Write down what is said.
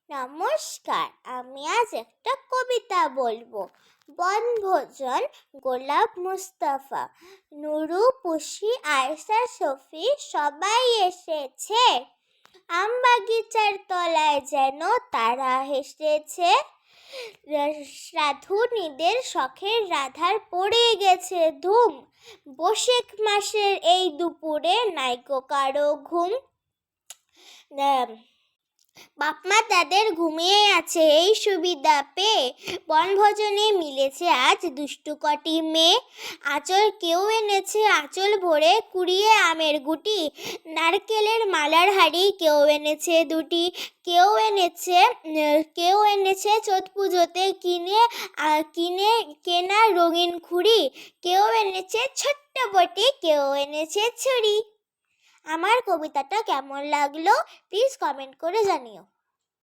নমস্কার, আমি আজ একটা কবিতা বলবো। বনভোজন, গোলাপ মুস্তাফা, নুরু, পুষি, আয়েশা, শফি সবাই এসেছে। আম বাগিচার তলায় যেন তারা হেসেছে। রাধুনীদের শখের রাধার পড়ে গেছে ধুম। বৈশাখ মাসের এই দুপুরে নাইকো কারো ঘুম। বাপমা তাদের ঘুমিয়ে আছে এই সুবিধা পেয়ে। বনভোজনে মিলেছে আজ দুষ্টু কটি মেয়ে। আঁচল কেউ এনেছে আঁচল ভরে কুড়িয়ে আমের গুটি। নারকেলের মালার হাড়ি কেউ এনেছে দুটি। কেউ এনেছে চোট পুজোতে কেনা রঙিন খুঁড়ি। কেউ এনেছে ছোট্ট বটি, কেউ এনেছে ছুরি। আমার কবিতাটা কেমন লাগলো প্লিজ কমেন্ট করে জানিও।